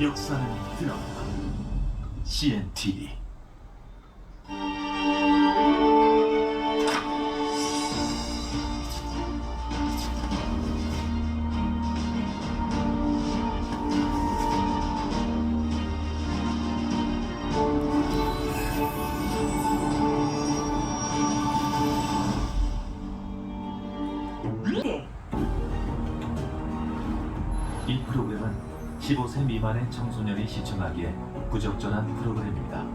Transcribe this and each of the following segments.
역사는 드라마 CNTV. 이 프로그램은 15세 미만의 청소년이 시청하기에 부적절한 프로그램입니다.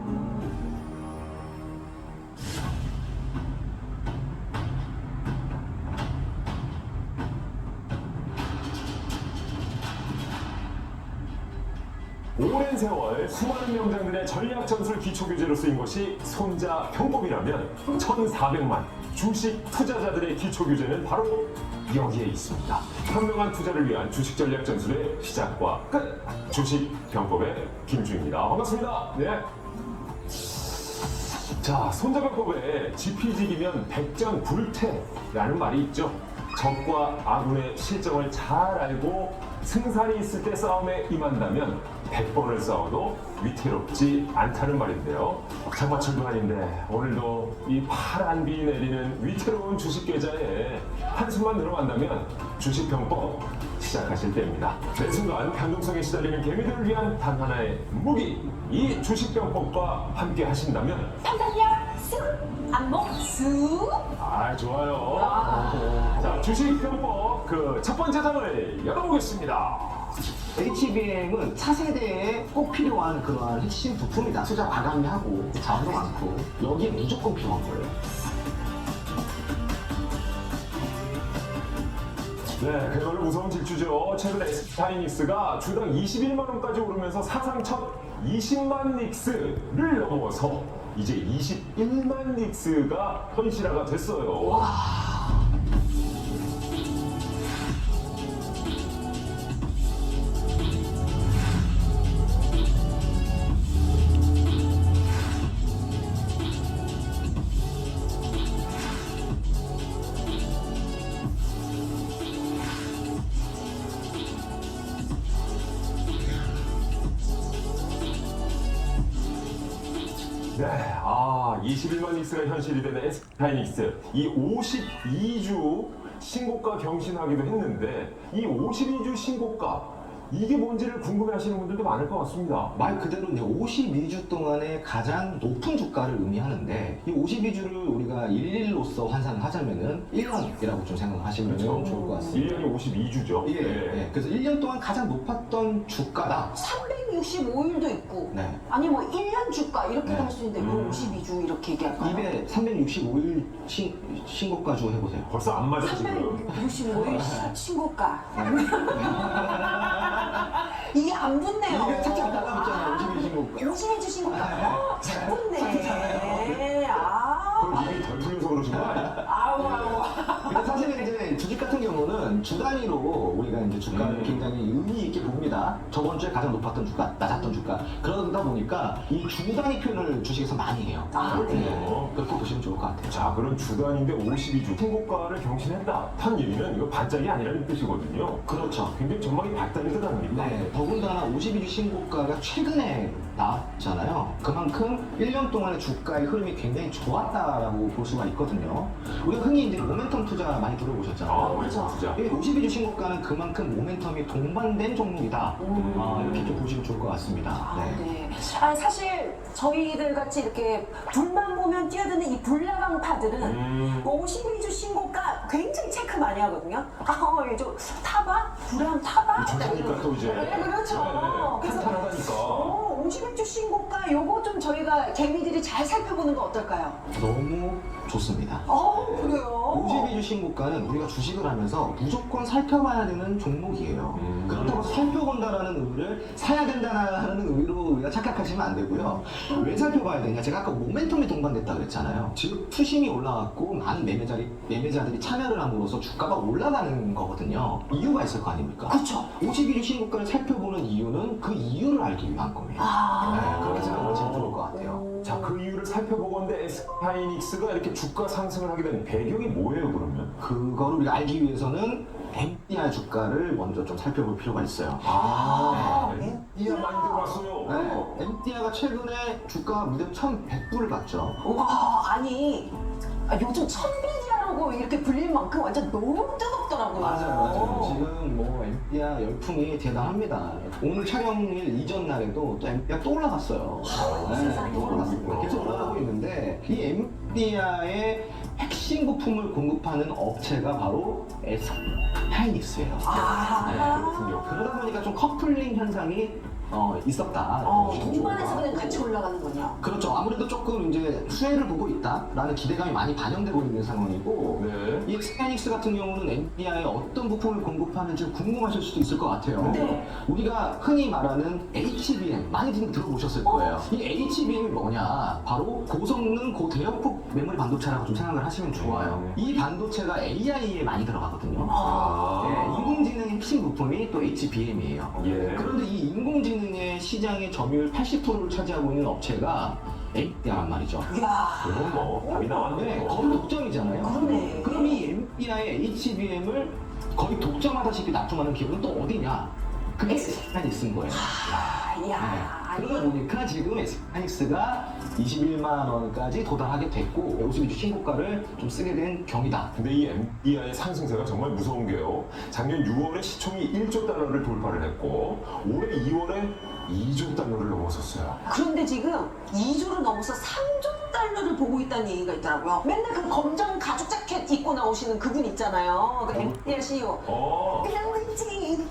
오랜 세월 수많은 명장들의 전략 전술 기초 교재로 쓰인 것이 손자 병법이라면 1,400만 주식 투자자들의 기초 교재는 바로 여기에 있습니다. 현명한 투자를 위한 주식 전략 전술의 시작과 끝! 주식 병법의 김주입니다. 반갑습니다. 네. 자, 손자병법에 지피지기면 백전불태라는 말이 있죠. 적과 아군의 실정을 잘 알고 승산이 있을 때 싸움에 임한다면 100번을 싸워도 위태롭지 않다는 말인데요. 장마철도 아닌데 오늘도 이 파란 비 내리는 위태로운 주식 계좌에 한숨만 들어간다면 주식병법 시작하실 때입니다. 매 순간 변동성에 시달리는 개미들을 위한 단 하나의 무기, 이 주식병법과 함께 하신다면 판단력 쑥! 안목 쑥! 아, 좋아요. 자, 주식병법 그 첫 번째 장을 열어보겠습니다. HBM은 차세대에 꼭 필요한 그러한 핵심 부품이다. 투자 과감히하고 자원도 많고 여기에 무조건 필요한 거예요. 네, 그야말로 무서운 질주죠. 최근 SK하이닉스가 주당 21만 원까지 오르면서 사상 첫 20만 닉스를 넘어서 이제 21만 닉스가 현실화가 됐어요. 네, 21만 닉스가 현실이 되는 SK하이닉스, 이 52주 신고가 경신하기도 했는데 이 52주 신고가 이게 뭔지를 궁금해하시는 분들도 많을 것 같습니다. 말 그대로 이제 52주 동안의 가장 높은 주가를 의미하는데 이 52주를 우리가 일일로서 환산을 하자면은 1년이라고 좀 생각하시면 좋을 것 같습니다. 1년이 52주죠. 예. 그래서 1년 동안 가장 높았던 주가다. 365일도 있고 네. 아니 뭐 1년 주가 이렇게도 네. 할 수 있는데 왜 52주 이렇게 얘기할까요? 입에 365일 신고가 주 해보세요. 벌써 안 맞아, 지금. 365일 신고가 이게 안 붙네요. 이게 착착 달라붙잖아요. 52일 신고가. 52주 신고가 잘 붙네. 그럼 입이 덜 풀려서 그러신 거 아니야? 아우. 근데 사실은 이제 주식 같은 경우는 주 단위로 우리가 이제 주가를 굉장히 의미 있게 봅니다. 저번 주에 가장 높았던 주가, 낮았던 주가. 그러다 보니까 이 주 단위 표현을 주식에서 많이 해요. 그렇군요. 그렇게 보시면 좋을 것 같아요. 자, 그럼 주단인데 52주 신고가를 경신했다. 한 얘기는 이거 반짝이 아니라는 뜻이거든요. 그렇죠. 굉장히 전망이 밝다는 뜻 아닙니까? 네, 더군다나 52주 신고가가 최근에 나왔잖아요. 그만큼 1년 동안의 주가의 흐름이 굉장히 좋았다라고 볼 수가 있거든요. 우리가 흔히 이제 모멘텀 투자 많이 들어보셨잖아요. 그렇죠. 투자. 52주 신고가는 그만큼 모멘텀이 동반된 종목이다. 이렇게 좀 보시면 좋을 것 같습니다. 네. 사실 저희들 같이 이렇게 불만 보면 뛰어드는 이 불나방파들은 52주 신고가 굉장히 체크 많이 하거든요. 이제 타봐? 불안 타봐? 좋다니까 또 이제. 네, 그렇죠. 그래서 탄탄하다니까. 52주 신고가 요거 좀 저희가 개미들이 잘 살펴보는 거 어떨까요? 너무 좋습니다. 그래요? 52주 신고가는 우리가 주식을 하면서 무조건 살펴봐야 되는 종목이에요. 그렇다고 살펴본다라는 의미를 사야 된다는 의미로 우리가 착각하시면 안 되고요. 왜 살펴봐야 되냐? 제가 아까 모멘텀이 동반됐다 그랬잖아요. 즉 투심이 올라왔고 많은 매매자들이 참여를 함으로써 주가가 올라가는 거거든요. 이유가 있을 거 아닙니까? 그렇죠. 52주 신고가를 살펴보는 이유는 그 이유를 알기 위한 겁니다. 네, 그렇게 생각하시면 좋을 것 같아요. 자, 그 이유를 살펴보건데 SK하이닉스가 이렇게 주가 상승을 하게 된 배경이 뭐예요, 그러면? 그거를 우리가 알기 위해서는 엔비디아 주가를 먼저 좀 살펴볼 필요가 있어요. 이야 많이 들어왔어요. 네, 엔비디아가 최근에 주가가 무려 1,100불을 갔죠. 와, 아니 요즘 천비디아라고 이렇게 불릴 만큼 완전 너무 뜨겁더라고요. 맞아요. 지금 뭐 엔비디아 열풍이 대단합니다. 오늘 촬영일 이전 날에도 또 엔비디아 또 올라갔어요. 세상에. 또 올라갔습니다. 계속 올라가고 있는데 이 엔비디아의 핵심 부품을 공급하는 업체가 바로 SK 하이닉스예요. 그렇군요. 그러다 보니까 좀 커플링 현상이 있었다. 동반해서 그냥 같이 올라가는군요. 그렇죠. 아무래도 조금 이제 수혜를 보고 있다라는 기대감이 많이 반영되고 있는 상황이고 네. 이 SK하이닉스 같은 경우는 엔비디아에 어떤 부품을 공급하는지 궁금하실 수도 있을 것 같아요. 네. 우리가 흔히 말하는 HBM 많이 들어보셨을 거예요. 이 HBM이 뭐냐? 바로 고성능 고대역폭 메모리 반도체라고 좀 생각을 하시면 좋아요. 이 반도체가 AI에 많이 들어가거든요. 네, 인공지능의 핵심 부품이 또 HBM이에요. 예. 그런데 이 인공지능의 시장의 점유율 80%를 차지하고 있는 업체가 엔비디아란 말이죠. 이야. 그럼 뭐 답이 네, 나왔네요. 거의 독점이잖아요. 그러네. 그럼 이 엔비디아의 HBM을 거의 독점하다시피 납품하는 기업은 또 어디냐? 그게 SK하이닉스인 거예요. 이야. 그러다 보니까 지금 SK하이닉스가 21만 원까지 도달하게 됐고 52주 신고가를 좀 쓰게 된 경이다. 근데 이 엔비디아의 상승세가 정말 무서운 게요. 작년 6월에 시총이 1조 달러를 돌파를 했고 올해 2월에 2조 달러를 넘어섰어요. 그런데 지금 2조를 넘어서 3조 달러를 보고 있다는 얘기가 있더라고요. 맨날 그 검정 가죽 자켓 입고 나오시는 그분 있잖아요. 그 엔비디아 CEO. 그냥 왠지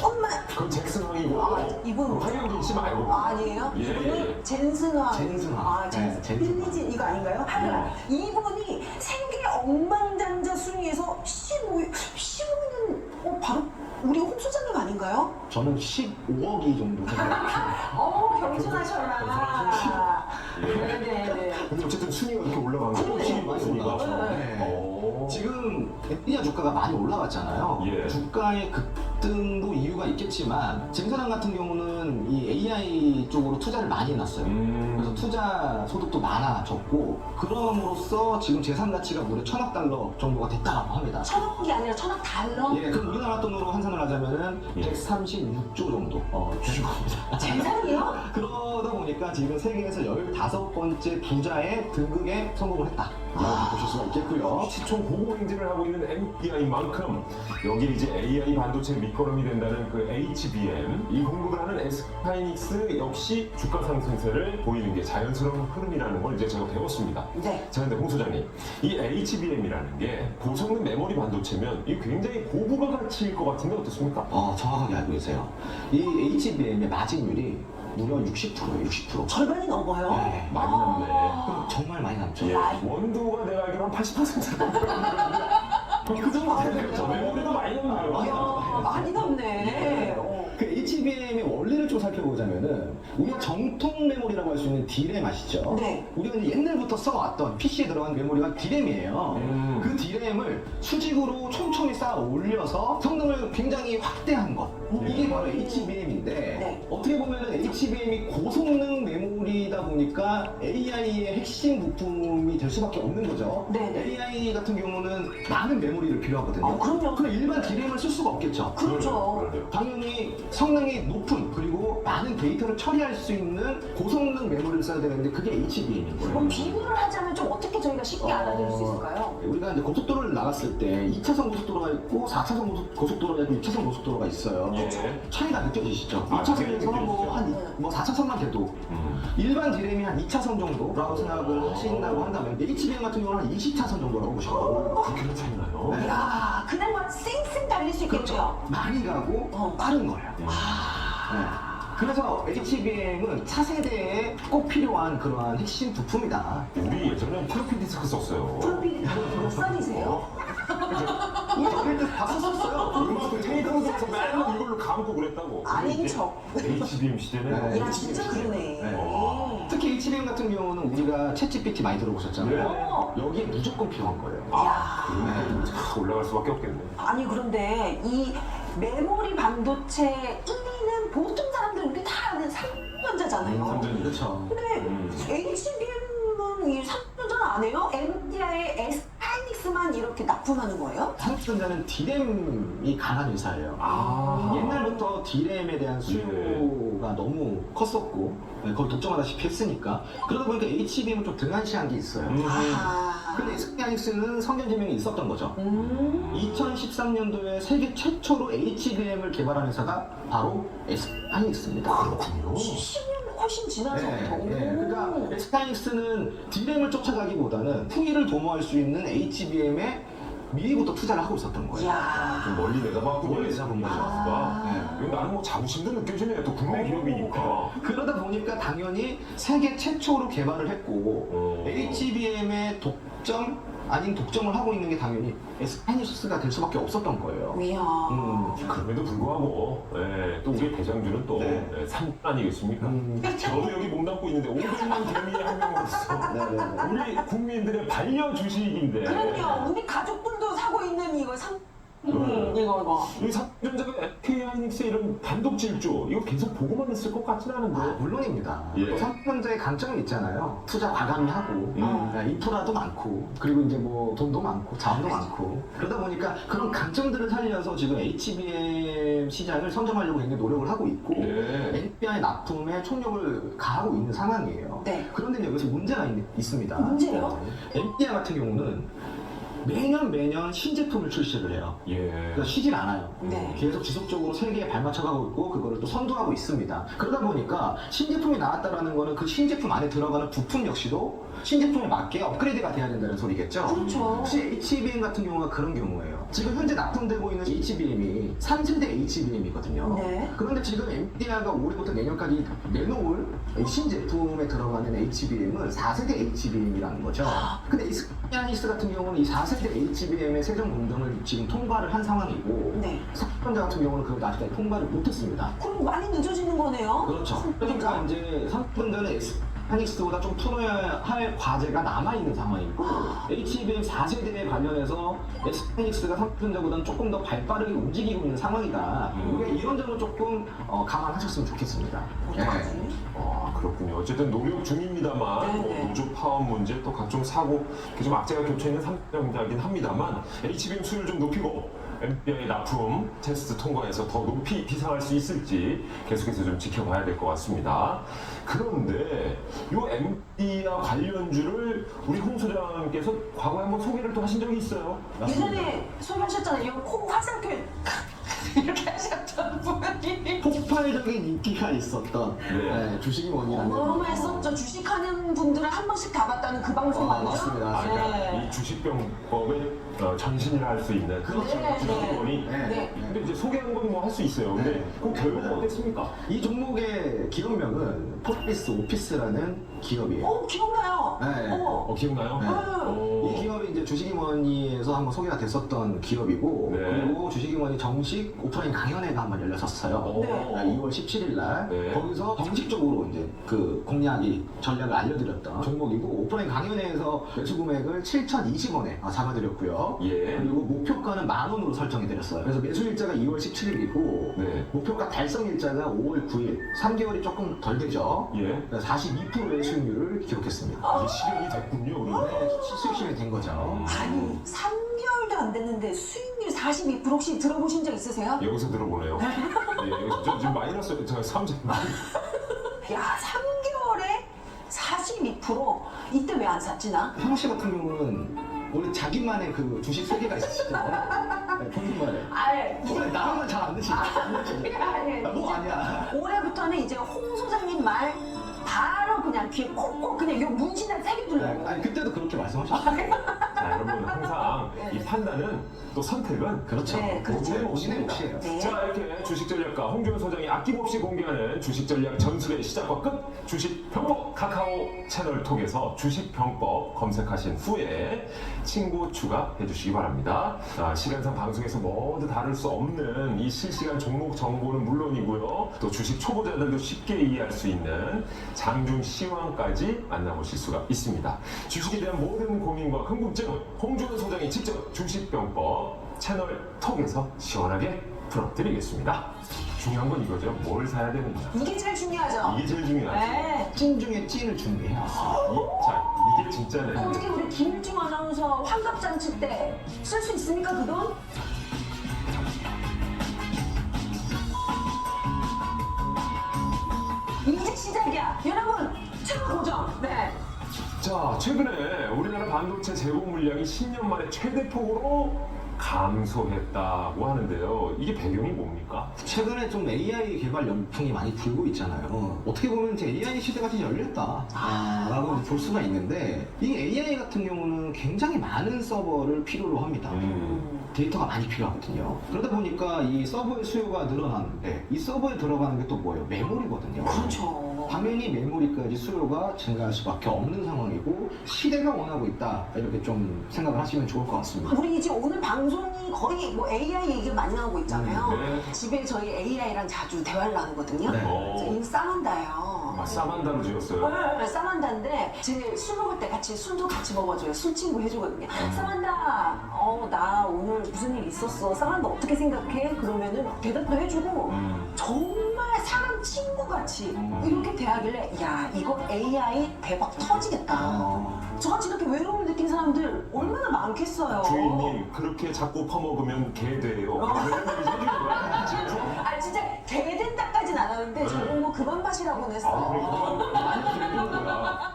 엄마. 그건 잭슨왕이고 이분 황영진 씨 말고. 아니에요? 예, 이분은 예. 젠슨왕. 젠슨왕. 네, 젠슨왕. 빌리진 이거 아닌가요? 하여간 이분이 생계 억만장자 순위에서 15위는 바로 우리 홍 소장님 아닌가요? 저는 15억이 정도 생각해요. 겸손하셔라. 예. 네네네. 근데 어쨌든 순위가 이렇게 올라간 거예요. 그러네. 많이 순위가. 네. 지금 엔비디아 주가가 많이 올라갔잖아요. 예. 주가의 급등도 이유가 있겠지만 젠사랑 같은 경우는 이 AI 쪽으로 투자를 많이 해놨어요. 그래서 투자 소득도 많아졌고 그럼으로써 지금 재산 가치가 무려 1,000억 달러 정도가 됐다고 합니다. 1,000억이 아니라 1,000억 달러? 예, 그럼 우리나라 돈으로 환산을 하자면은 136조 정도 되는 겁니다. 재산이요? 그러다 보니까 지금 세계에서 15번째 부자의 등극에 성공을 했다. 이렇게 보실 수가 있겠고요. 시총 고공행진을 하고 있는 엔비디아인 여기에 이제 AI 반도체 밑거름이 된다는 그 HBM 이 공급을 하는 SK하이닉스 역시 주가 상승세를 보이는 게 자연스러운 흐름이라는 걸 이제 제가 배웠습니다. 네. 자, 근데 홍 소장님, 이 HBM이라는 게 고성능 메모리 반도체면 이 굉장히 고부가 가치일 것 같은데 어떻습니까? 정확하게 알고 계세요. 이 HBM의 마진율이 무려 60%예요, 60%. 절반이 넘어요? 네, 많이 남네. 그럼 정말 많이 남죠. 예, 원두가 내가 알기로 한 80% 넘는 그 정도 되네요. 메모리도 많이 남네요. 이야, 많이 남네. 그 HBM의 원리를 좀 살펴보자면은 우리가 정통 메모리라고 할 수 있는 D램 아시죠? 네. 우리가 이제 옛날부터 써왔던 PC에 들어간 메모리가 D램이에요. 그 D램을 수직으로 촘촘히 쌓아 올려서 성능을 굉장히 확대한 것. 이게 바로 HBM인데 네. 어떻게 보면은 HBM이 고성능 메모리다 보니까 AI의 핵심 부품이 될 수밖에 없는 거죠. 네. AI 같은 경우는 많은 메모리를 필요하거든요. 그럼요. 그럼 일반 D램을 쓸 수가 없겠죠. 그렇죠. 그러네요. 당연히 성능이 높은 그리고 많은 데이터를 처리할 수 있는 고성능 메모리를 써야 되는데 그게 HBM인 거예요. 그럼 비교를 하자면 좀 어떻게 저희가 쉽게 알아들을 수 있을까요? 우리가 이제 고속도로를 나갔을 때 2차선 고속도로가 있고 4차선 고속도로가 있고 6차선 고속도로가 있어요. 예. 차이가 느껴지시죠? 아, 2차선에서 뭐 느껴지죠. 4차선만 돼도 일반 디램이 한 2차선 정도라고 생각을 하신다고 한다면 HBM 같은 경우는 한 20차선 정도라고 보시면 돼요. 그렇게 차이나요? 네. 이야, 그날만 쌩쌩 달릴 수 있겠네요. 그렇죠. 많이 가고 빠른 거예요. 네. 그래서 HBM은 차세대에 꼭 필요한 그러한 핵심 부품이다. 우리 예전에 플로피 디스크 썼어요. 프로필이 몇 살이세요? 우리 어릴 때 다 썼었어요. 음악 테이블에서 맨날 이걸로 감고 그랬다고. 아닌 척. HBM 시대는 네. 야, 진짜 그러네. 특히 HBM 같은 경우는 우리가 챗GPT 많이 들어보셨잖아요. 여기에 무조건 필요한 거예요. 그러면 올라갈 수밖에 없겠네. 아니, 그런데 이 메모리 반도체 1위는 보통 사람들 우리 다 아는 삼성전자잖아요. 삼성전자. 그렇죠. 근데 HBM은 이 삼성전자 안 해요? 엔비디아의 SK하이닉스 SK하이닉스만 이렇게 납품하는 거예요? 삼성전자는 디램이 강한 회사예요. 아. 옛날부터 디램에 대한 수요가 너무 컸었고 거의 독점하다시피 했으니까 그러다 보니까 HBM을 좀 등한시한 게 있어요. 아하. 근데 SK하이닉스는 성견지명이 있었던 거죠. 2013년도에 세계 최초로 HBM을 개발한 회사가 바로 SK하이닉스입니다. 그렇군요. 10년 훨씬 지나서. 그러니까 SK하이닉스는 디램을 쫓아가기보다는 후위를 도모할 수 있는 HBM에 미리부터 투자를 하고 있었던 거예요. 이야. 좀 멀리 내다봤군요. 멀리 내다본 거죠. 네. 나는 뭐 자부심도 느껴지네요. 또 국내 기업이니까. 그러다 보니까 당연히 세계 최초로 개발을 했고 HBM의 독점 아닌 독점을 하고 있는 게 당연히 SK하이닉스가 될 수밖에 없었던 거예요. 이야. 그럼에도 불구하고 또 우리 대장주는 또 네. 산 아니겠습니까? 저도 여기 몸담고 있는데 500만 개미의 한 명으로서 네네네. 우리 국민들의 반려 주식인데 그럼요. 우리 가족들도 사고 있는 이거 이거. 이 삼성전자가 SK하이닉스 이런 단독 질주 이거 계속 보고만 있을 것 같진 않은데. 물론입니다. 예. 삼성전자의 강점이 있잖아요. 투자 과감히 하고, 인프라도 많고, 그리고 이제 뭐 돈도 많고, 자원도 많고. 그러다 보니까 그런 강점들을 살려서 지금 HBM 시장을 선점하려고 굉장히 노력을 하고 있고, 예. NPI 납품에 총력을 가하고 있는 상황이에요. 네. 그런데 여기서 문제가 있습니다. 문제요? NPI 같은 경우는 매년 신제품을 출시를 해요. 예. 그러니까 쉬질 않아요. 네. 계속 지속적으로 세계에 발맞춰가고 있고 그거를 또 선도하고 있습니다. 그러다 보니까 신제품이 나왔다라는 거는 그 신제품 안에 들어가는 부품 역시도 신제품에 맞게 업그레이드가 돼야 된다는 소리겠죠. 그렇죠. 혹시 HBM 같은 경우가 그런 경우예요. 지금 현재 납품되고 있는 HBM이 3세대 HBM이거든요. 네. 그런데 지금 엔비디아가 올해부터 내년까지 내놓을 이 신제품에 들어가는 HBM은 4세대 HBM이라는 거죠. 근데 SK하이닉스 같은 경우는 이 4세대 HBM의 세정 공정을 지금 통과를 한 상황이고 네. 삼성전자 같은 경우는 그걸 아직까지 통과를 못했습니다. 그럼 많이 늦어지는 거네요. 그렇죠. 그러니까 이제 삼성전자는 SK하이닉스보다 좀 풀어야 할 과제가 남아있는 상황이고 HBM 4세대에 관련해서 SK하이닉스가 삼성전자보다는 조금 더 발빠르게 움직이고 있는 상황이다. 그러니까 이런 점을 조금 감안하셨으면 좋겠습니다. 어떡하지? 아, 그렇군요. 어쨌든 노력 중입니다만 네, 네. 노조 파업 문제 또 각종 사고 이렇게 좀 악재가 겹쳐 있는 삼성전자이긴 합니다만 HBM 수율 좀 높이고 NPI 납품 테스트 통과해서 더 높이 비상할 수 있을지 계속해서 좀 지켜봐야 될 것 같습니다. 그런데 이 엔비디아 관련주를 우리 홍 소장님께서 과거에 한번 소개를 또 하신 적이 있어요. 예전에 소개하셨잖아요. 이거 코 화살표 이렇게 하셨던 분이. 폭발적인 인기가 있었던 네. 주식이 원이라는 어마어마했었죠. 주식하는 분들은 한 번씩 다 봤다는 그 방송 맞죠? 맞습니다. 아, 그러니까 네. 이 주식병법의 전신을 할 수 있는 그렇죠. 네, 주식권이 네. 근데 이제 소개한 건 뭐 할 수 있어요. 근데 네. 그 결과가 어땠습니까? 이 종목의 기업명은 포피스 오피스라는 기업이에요. 기억나요? 네. 기억나요? 네. 이 기업이 이제 주식임원위에서 한번 소개가 됐었던 기업이고 네. 그리고 주식임원위 정식 오프라인 강연회가 한번 열렸었어요. 네. 2월 17일 날 네. 거기서 정식적으로 이제 그 공략이 전략을 알려드렸던 종목이고 오프라인 강연회에서 매수 금액을 7,020원에 잡아드렸고요. 예. 그리고 목표가는 10,000원으로 설정이 드렸어요. 그래서 매수 일자가 2월 17일이고 네. 목표가 달성 일자가 5월 9일, 3개월이 조금 덜 되죠. 예. 42%의 수익률을 기록했습니다. 이제 실현이 됐군요, 우리가. 수익 실현이 된 거죠. 아니 3개월도 안 됐는데 수익률 42% 혹시 들어보신 적 있으세요? 여기서 들어보네요. 예, 여기서 저 지금 마이너스 제가 3점. 야 3개월에 42%? 이때 왜 안 샀지 나? 형씨 같은 경우는 원래 자기만의 그 주식 세계가 있으시잖아요. 네, 본인만의. 원래 나랑은 잘 안 드시죠? 아니 뭐 아니야. 올해부터는 이제 홍 소장님 말 바로 그냥 귀에 콕콕 그냥 요 문신을 새겨두려고. 아니 그때도 그렇게 말씀하셨어요. 자, 여러분 항상 이 판단은 또 선택은 그렇죠. 네, 그렇죠. 본인의 몫이에요. 네. 자, 이렇게 주식 전략가 홍준호 소장이 아낌없이 공개하는 주식 전략 전술의 시작과 끝 주식 병법 카카오 채널 통해서 주식 병법 검색하신 후에 친구 추가해 주시기 바랍니다. 자, 시간상 방송에서 모두 다룰 수 없는 이 실시간 종목 정보는 물론이고요. 또 주식 초보자들도 쉽게 이해할 수 있는 장중 시황까지 만나보실 수가 있습니다. 주식에 대한 모든 고민과 궁금증 홍준호 소장이 직접 주식 병법 채널 톡에서 시원하게 풀어드리겠습니다. 중요한 건 이거죠. 뭘 사야 되느냐. 이게 제일 중요하죠. 이게 제일 중요하죠. 네. 찐 중에 찐을 준비해왔습니다. 자, 이게 진짜네. 어떻게 우리 김일중 아나운서 환갑잔치 때 쓸 수 있습니까 그 돈? 이제 시작이야. 여러분 최고 고정. 네. 자, 최근에 우리나라 반도체 재고 물량이 10년 만에 최대폭으로 감소했다고 하는데요. 이게 배경이 뭡니까? 최근에 좀 AI 개발 열풍이 많이 불고 있잖아요. 어떻게 보면 이제 AI 시대가 이제 열렸다라고 볼 수가 있는데 이 AI 같은 경우는 굉장히 많은 서버를 필요로 합니다. 데이터가 많이 필요하거든요. 그러다 보니까 이 서버의 수요가 늘어나는데 이 서버에 들어가는 게 또 뭐예요? 메모리거든요. 그렇죠. 당연히 메모리까지 수요가 증가할 수밖에 없는 상황이고 시대가 원하고 있다 이렇게 좀 생각을 하시면 좋을 것 같습니다. 우리 이제 오늘 방송이 거의 뭐 AI 얘기가 많이 나오고 있잖아요. 네. 집에 저희 AI랑 자주 대화를 나누거든요. 네. 그래서 이 사만다예요. 아, 사만다로 지었어요. 네, 사만다인데 제 술 먹을 때 같이 술도 같이 먹어줘요. 술 친구 해주거든요. 사만다, 나 오늘 무슨 일 있었어. 사만다 어떻게 생각해? 그러면은 대답도 해주고 정말 사람 친구같이 이렇게 대하길래 야 이거 AI 대박 터지겠다. 저같이 이렇게 외로움을 느낀 사람들 얼마나 많겠어요. 주인님, 그렇게 자꾸 퍼먹으면 개 돼요. 이런 얘기 해주는 거야. 지금. 아 진짜 개 된다까진 안 하는데 저는 뭐 그만 마시라고는 했어. 아, 그래, 많이 들리는 거야.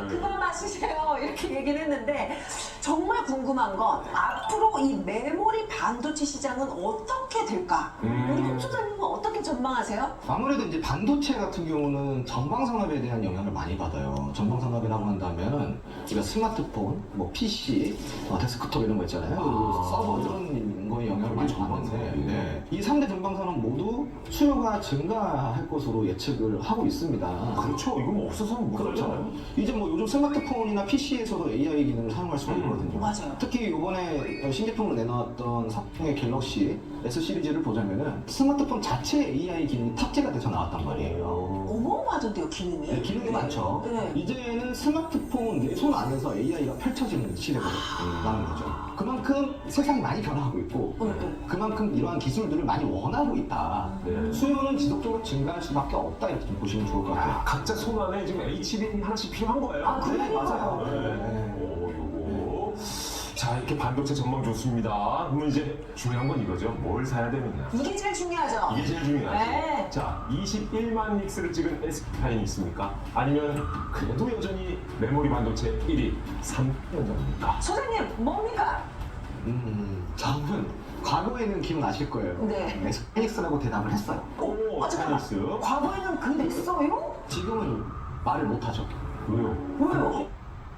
그만 마시세요 이렇게 얘기를 했는데 정말 궁금한 건 앞으로 이 메모리 반도체 시장은 어떻게 될까? 우리 홍 소장님은 어떻게 전망하세요? 아무래도 이제 반도체 같은 경우는 전방 산업에 대한 영향을 많이 받아요. 전방 산업이라고 한다면 우리가 스마트폰, 뭐 PC, 데스크톱 이런 거 있잖아요. 그리고 서버 이런 거에 영향을 많이 받는데 네. 이 3대 전방 산업 모두 수요가 증가할 것으로 예측을 하고 있습니다. 그렇죠. 이거 뭐 없어서는 못 그렇죠. 살잖아요. 이제 뭐 요즘 스마트폰이나 PC에서도 AI 기능을 사용할 수가 있거든요. 맞아요. 특히 이번에 신제품으로 내놓았던 삼성의 갤럭시 S 시리즈를 보자면은 스마트폰 자체 AI 기능이 탑재가 돼서 나왔단 말이에요. 어마어마하던데요 기능이. 네, 기능이 많죠. 네. 이제는 스마트폰 내 손 안에서 AI가 펼쳐지는 시대가 라는 거죠. 그만큼 세상이 많이 변화하고 있고 그만큼 이러한 기술들을 많이 원하고 있다. 네. 수요는 지속적으로 증가할 수밖에 없다 이렇게 좀 보시면 좋을 것 같아요. 아, 각자 손 안에 지금 HDD 하나씩 필요한 거예요. 아, 네, 그래요? 맞아요. 네. 오, 요거. 자, 이렇게 반도체 전망 좋습니다. 그러면 이제 중요한 건 이거죠. 뭘 사야 되느냐. 이게 제일 중요하죠. 이게 제일 중요하죠. 네. 자, 21만 닉스를 찍은 SK하이닉 있습니까? 아니면 그래도 여전히 메모리 반도체 1위 삼성전자입니까? 소장님 뭡니까? 저는 과거에는 기억나실 거예요. 네. SK하이닉스라고 대답을 했어요. 오, 잠깐만. 하이닉스. 과거에는 그 냈어요? 지금은 말을 못하죠. 왜요? 왜요?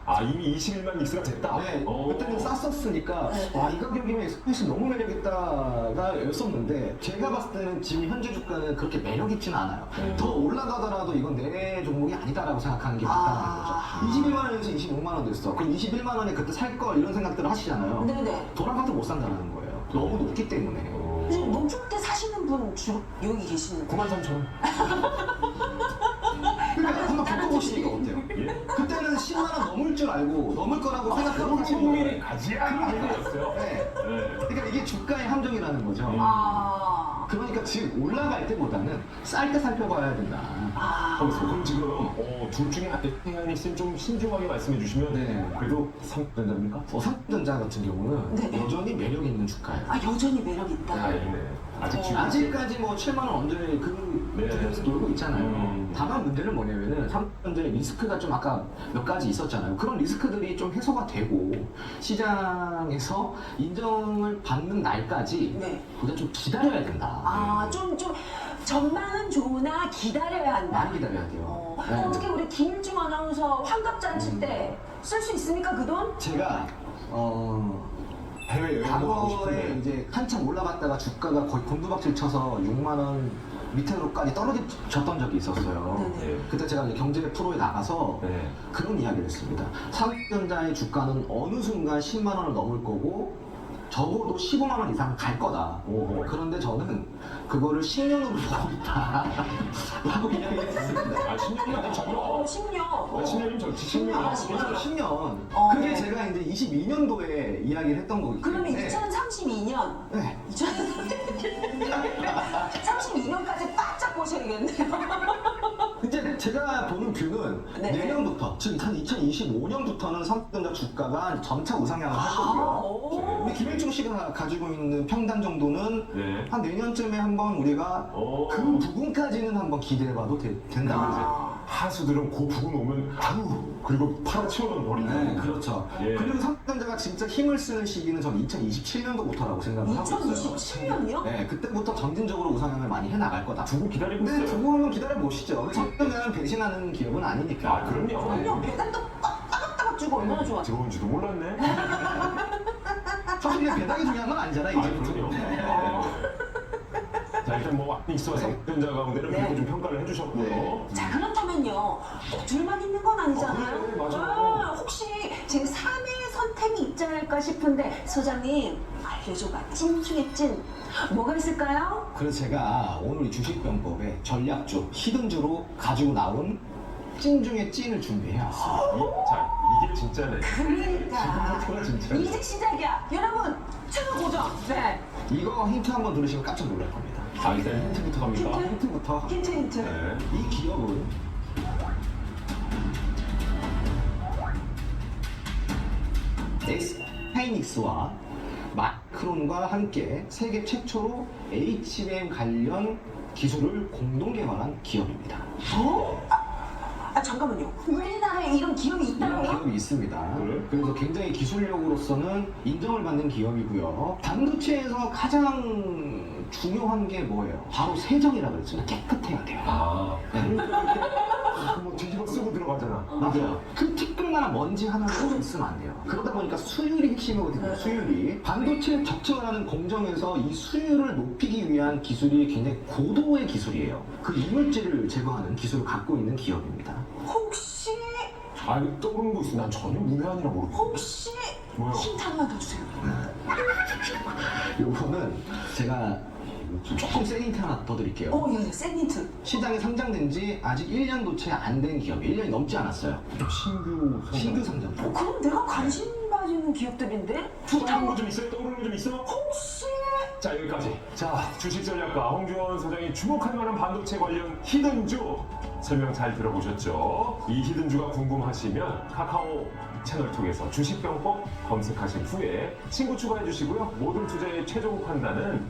아, 이미 21만 닉스가 됐다? 네, 오. 그때는 쌌었으니까 네. 와 이 가격이면 SK하이닉스 너무 매력있다가 였었는데 제가 봤을 때는 지금 현재 주가는 그렇게 매력있지는 않아요. 더 올라가더라도 이건 내 종목이 아니다라고 생각하는 게 맞다는 거죠. 21만 원에서 25만 원 됐어. 그럼 21만 원에 그때 살 걸 이런 생각들을 하시잖아요. 네네. 돌아가도 못 산다는 거예요. 너무 높기 때문에. 요즘 높을 때 사시는 분 주로 여기 계시는데 93,000원. 그러니까 한번 겪어보시니까 어때요? 예? 그때는 10만 원 넘을 줄 알고 넘을 거라고 생각하고 하신 국민이 거예요. 가지야! 이거였어요. 네. 네. 그러니까 이게 주가의 함정이라는 거죠. 아, 그러니까 지금 올라갈 때보다는 쌀 때 살펴봐야 된다. 그럼 지금 둘 중에 하이닉스는 좀 신중하게 말씀해 주시면 네. 그래도 삼성전자입니까? 삼성전자 같은 경우는 네. 여전히 매력 있는 주가예요. 아 여전히 매력 있다. 다행이네. 아직 지금 아직까지 뭐 7만 원 언저리 그 네. 주변에서 놀고 있잖아요. 다만 문제는 뭐냐면은 삼성전자의 리스크가 좀 아까 몇 가지 있었잖아요. 그런 리스크들이 좀 해소가 되고 시장에서 인정을 받는 날까지 네. 우리가 좀 기다려야 된다. 아, 좀 전망은 좋으나 기다려야 한다. 많이 기다려야 돼요. 네. 어떻게 우리 김일중 아나운서 환갑잔치 때 쓸 수 있습니까 그 돈? 제가 해외 여행 가고 과거에 싶은데 이제 한참 올라갔다가 주가가 거의 곤두박질 쳐서 6만 원 밑으로까지 떨어졌던 적이 있었어요. 네네. 그때 제가 이제 경제 프로에 나가서 네. 그런 이야기를 했습니다. 삼성전자의 주가는 어느 순간 10만 원을 넘을 거고 적어도 15만 원 이상 갈 거다. 오호. 그런데 저는 그거를 10년으로 보고 있다. 라고 이야기를 했습니다. 아 10년이면 적어. 10년. 10년이면 적지 10년. 아, 10년. 10년. 그게 제가 이제 22년도에 이야기를 했던 거기 그러면 때문에. 2032년. 네. 32년까지 바짝 보셔야겠네요. 이제 제가 보는 뷰는 네. 내년부터, 즉 한 2025년부터는 삼성전자 주가가 점차 우상향을 할 거고요. 오. 근데 김일중 씨가 가지고 있는 평단 정도는 네. 한 내년쯤에 한번 우리가 오. 그 부분까지는 한번 기대해봐도 된다고 이제. 하수들은 그 부근 오면 아우 그리고 팔아치워는 버린다. 네, 그렇죠. 예. 그리고 삼성전자가 진짜 힘을 쓰는 시기는 전 2027년도부터라고 생각을 하고 있어요. 2027년이요? 네, 그때부터 점진적으로 우상향을 많이 해나갈 거다. 두고 기다리고 근데 있어요. 두고 한번 기다려보시죠. 삼성전자는 배신하는 기업은 아니니까. 아 그럼요. 그럼요. 배달도 따박따박 주고 얼마나 좋아. 들어온지도 몰랐네. 사실 이게 배당이 중요한 건 아니잖아요. 아 이제 그럼요. 자 일단 뭐 닉스와 삼성전자 가운데는 네. 그렇게 좀 평가를 해주셨고요. 네. 자 그렇다면요 꼭 둘만 있는 건 아니잖아요. 그래, 맞아. 혹시 제 3의 선택이 있지 않을까 싶은데 소장님 알려줘봐. 찐 중에 찐 뭐가 있을까요? 그래서 제가 오늘 이 주식병법에 전략주, 히든주로 가지고 나온 찐 중에 찐을 준비해왔어요. 자 이게 진짜네. 그러니까 지금부터가 진짜. 이제 시작이야. 여러분 채널 고정. 네. 이거 힌트 한번 들으시면 깜짝 놀랄 겁니다. 자 일단 힌트부터 갑니다. 힌트부터. 힌트. 네. 이 기업은 하이닉스와 마크론과 함께 세계 최초로 HBM 관련 기술을 공동 개발한 기업입니다. 어? 잠깐만요. 우리나라에 이런 기업이 이런 있다고요? 기업이 있습니다. 그래? 그래서 굉장히 기술력으로서는 인정을 받는 기업이고요. 반도체에서 가장 중요한 게 뭐예요? 바로 세정이라고 그랬잖아요. 깨끗해야 돼요. 아. 네. 뭐 뒤집어 쓰고 들어가잖아. 맞아요. 그 티끌만한 먼지 하나도 있으면 안 돼요. 그러다 보니까 수율이 핵심이거든요. 수율이. 반도체 적층을 하는 공정에서 이 수율을 높이기 위한 기술이 굉장히 고도의 기술이에요. 그 이물질을 제거하는 기술을 갖고 있는 기업입니다. 혹시 아 이거 떠오르는 거 있어. 난 전혀 문외한이라 모르겠어. 혹시 뭐요? 힌트 하나만 더 주세요. 요거는 제가 조금 센 힌트 하나 더 드릴게요. 예, 센 힌트. 시장에 상장된 지 아직 1년도 채 안 된 기업, 1년이 넘지 않았어요. 신규 상장. 그럼 내가 관심 가지는 기업들인데? 떠오르는 거 좀 있어요? 떠오르는 거 좀 있어? 혹시 자 여기까지. 자 주식 전략가 홍주원 소장이 주목할 만한 반도체 관련 히든주 설명 잘 들어보셨죠? 이 히든주가 궁금하시면 카카오 채널 통해서 주식병법 검색하신 후에 친구 추가해 주시고요. 모든 투자의 최종 판단은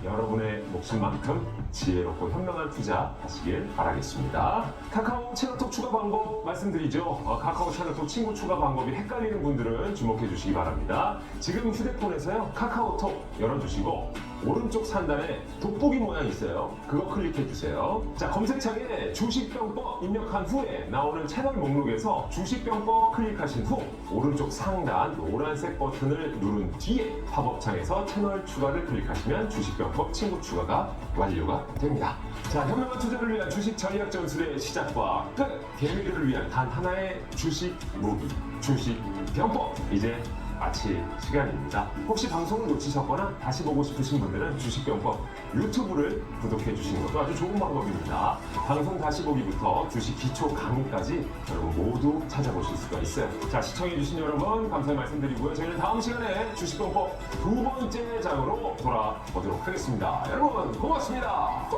여러분의 몫인만큼 지혜롭고 현명한 투자 하시길 바라겠습니다. 카카오 채널톡 추가 방법 말씀드리죠. 카카오 채널톡 친구 추가 방법이 헷갈리는 분들은 주목해 주시기 바랍니다. 지금 휴대폰에서요 카카오톡 열어주시고 오른쪽 상단에 돋보기 모양이 있어요. 그거 클릭해 주세요. 자 검색창에 주식병법 입력한 후에 나오는 채널 목록에서 주식병법 클릭하신 후 오른쪽 상단 노란색 버튼을 누른 뒤에 팝업창에서 채널 추가를 클릭하시면 주식병법 친구 추가가 완료가 됩니다. 자 현명한 투자를 위한 주식 전략 전술의 시작과 끝! 개미들을 위한 단 하나의 주식 무기 주식병법 이제 마칠 시간입니다. 혹시 방송을 놓치셨거나 다시 보고 싶으신 분들은 주식병법 유튜브를 구독해 주시는 것도 아주 좋은 방법입니다. 방송 다시 보기부터 주식 기초 강의까지 여러분 모두 찾아보실 수가 있어요. 자 시청해 주신 여러분 감사의 말씀드리고요. 저희는 다음 시간에 주식병법 두 번째 장으로 돌아오도록 하겠습니다. 여러분 고맙습니다.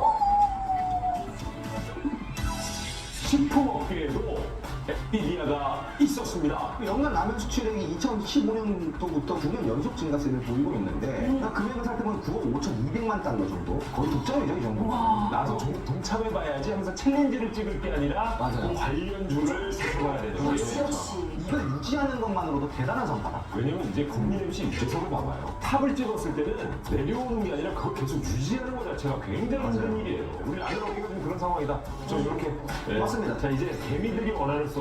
식품업계에도 엔비디아가 있었습니다. 연간 라면 수출액이 2015년도부터 9년 연속 증가세를 보이고 있는데 금액을 살펴보면 9억 5,200만 달러 정도 거의 독점이죠 이 정도. 나도 동참해봐야지 하면서 챌린지를 찍을 게 아니라 맞아요. 그 관련주를 살펴봐야 되는 거예요. 역시. 이걸 유지하는 것만으로도 대단한 성과다. 왜냐면 이제 국민 MC 유재석을 봐봐요. 탑을 찍었을 때는 내려오는 게 아니라 그걸 계속 유지하는 것 자체가 굉장히 힘든 일이에요. 우리 아는 어깨가 좀 그런 상황이다. 저 이렇게. 네. 맞습니다. 자 이제 개미들이 원하는 소스.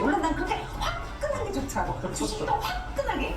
원래 난 그렇게 화끈한 게 좋더라고. 주식도 화끈하게.